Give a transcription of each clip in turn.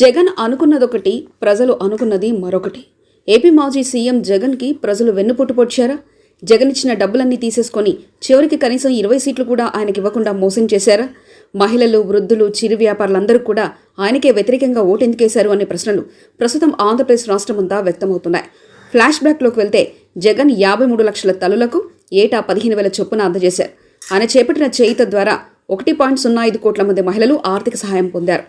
జగన్ అనుకున్నదొకటి, ప్రజలు అనుకున్నది మరొకటి. ఏపీ మాజీ సీఎం జగన్కి ప్రజలు వెన్నుపోటు పొడిచారా? జగన్ ఇచ్చిన డబ్బులన్నీ తీసేసుకొని చివరికి కనీసం 20 సీట్లు కూడా ఆయనకి ఇవ్వకుండా మోసం చేశారా? మహిళలు, వృద్ధులు, చిరు వ్యాపారులందరూ కూడా ఆయనకే వ్యతిరేకంగా ఓటెందుకేశారు అనే ప్రశ్నలు ప్రస్తుతం ఆంధ్రప్రదేశ్ రాష్ట్రమంతా వ్యక్తమవుతున్నాయి. ఫ్లాష్ బ్యాక్లోకి వెళ్తే జగన్ 53 లక్షల తల్లులకు ఏటా 15,000 చొప్పున అందజేశారు. ఆయన చేపట్టిన చేయిత ద్వారా 1.05 కోట్ల మంది మహిళలు ఆర్థిక సహాయం పొందారు.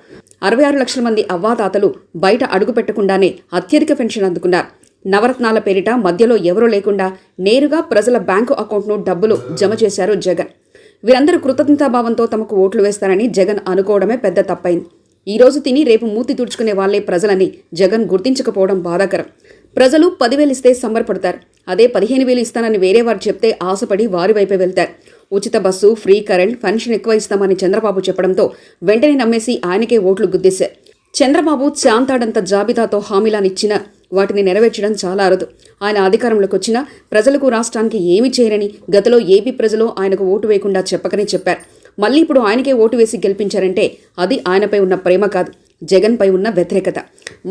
66 లక్షల మంది అవ్వాతాతలు బయట అడుగు పెట్టకుండానే అత్యధిక పెన్షన్ అందుకున్నారు. నవరత్నాల పేరిట మధ్యలో ఎవరూ లేకుండా నేరుగా ప్రజల బ్యాంకు అకౌంట్ను డబ్బులు జమ చేశారు జగన్. వీరందరూ కృతజ్ఞతాభావంతో తమకు ఓట్లు వేస్తారని జగన్ అనుకోవడమే పెద్ద తప్పైంది. ఈ రోజు తిని రేపు మూతి తుడుచుకునే వాళ్లే ప్రజలని జగన్ గుర్తించకపోవడం బాధాకరం. ప్రజలు 10,000 ఇస్తే సంబరపడతారు. అదే 15,000 ఇస్తానని వేరే వారు చెప్తే ఆశపడి వారి వైపే వెళ్తారు. ఉచిత బస్సు, ఫ్రీ కరెంట్, పెన్షన్ ఎక్కువ ఇస్తామని చంద్రబాబు చెప్పడంతో వెంటనే నమ్మేసి ఆయనకే ఓట్లు గుద్దేశారు. చంద్రబాబు చాంతాడంత జాబితాతో హామీలానిచ్చిన వాటిని నెరవేర్చడం చాలా అరుదు. ఆయన అధికారంలోకి వచ్చినా ప్రజలకు, రాష్ట్రానికి ఏమీ చేయరని గతంలో ఏపీ ప్రజలు ఆయనకు ఓటు వేయకుండా చెప్పకనే చెప్పారు. మళ్ళీ ఇప్పుడు ఆయనకే ఓటు వేసి గెలిపించారంటే అది ఆయనపై ఉన్న ప్రేమ కాదు, జగన్పై ఉన్న వ్యతిరేకత.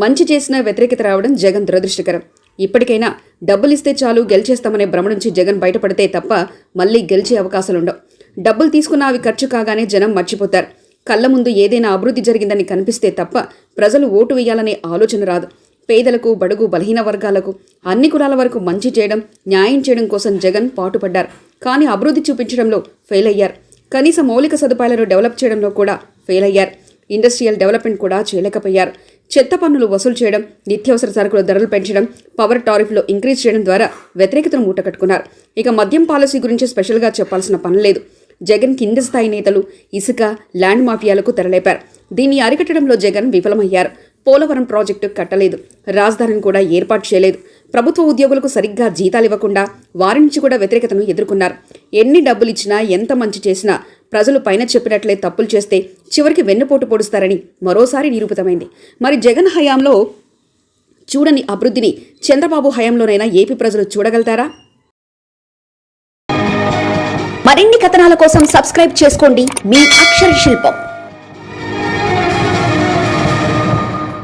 మంచి చేసిన వ్యతిరేకత రావడం జగన్ దురదృష్టకరం. ఇప్పటికైనా డబ్బులిస్తే చాలు గెలిచేస్తామనే భ్రమ నుంచి జగన్ బయటపడితే తప్ప మళ్ళీ గెలిచే అవకాశాలుండవు. డబ్బులు తీసుకున్న అవి ఖర్చు కాగానే జనం మర్చిపోతారు. కళ్ల ముందు ఏదైనా అభివృద్ధి జరిగిందని కనిపిస్తే తప్ప ప్రజలు ఓటు వేయాలనే ఆలోచన రాదు. పేదలకు, బడుగు, బలహీన వర్గాలకు, అన్ని కులాల వరకు మంచి చేయడం, న్యాయం చేయడం కోసం జగన్ పాటుపడ్డారు. కానీ అభివృద్ధి చూపించడంలో ఫెయిల్ అయ్యారు. కనీస మౌలిక సదుపాయాలను డెవలప్ చేయడంలో కూడా ఫెయిల్ అయ్యారు. ఇండస్ట్రియల్ డెవలప్మెంట్ కూడా చేయలేకపోయారు. చెత్త పన్నులు వసూలు చేయడం, నిత్యావసర సరుకుల ధరలు పెంచడం, పవర్ టారిఫ్లో ఇంక్రీజ్ చేయడం ద్వారా వ్యతిరేకతను మూటకట్టుకున్నారు. ఇక మద్యం పాలసీ గురించి స్పెషల్గా చెప్పాల్సిన పని లేదు. జగన్ కింది స్థాయి నేతలు ఇసుక, ల్యాండ్ మాఫియాలకు తెరలేపారు. దీన్ని అరికట్టడంలో జగన్ విఫలమయ్యారు. పోలవరం ప్రాజెక్టు కట్టలేదు, రాజధానిని కూడా ఏర్పాటు చేయలేదు. ప్రభుత్వ ఉద్యోగులకు సరిగ్గా జీతాలు ఇవ్వకుండా వారి నుంచి కూడా వ్యతిరేకతను ఎదుర్కొన్నారు. ఎన్ని డబ్బులిచ్చినా, ఎంత మంచి చేసినా ప్రజలు పైన చెప్పినట్లే తప్పులు చేస్తే చివరికి వెన్నుపోటు పొడుస్తారని మరోసారి నిరూపితమైంది. మరి జగన్ హయాంలో చూడని అభివృద్ధిని చంద్రబాబు హయాంలోనైనా ఏపీ ప్రజలు చూడగలుగుతారా? మరిన్ని కథనాల కోసం సబ్స్క్రైబ్ చేసుకోండి మీ అక్షర శిల్పం.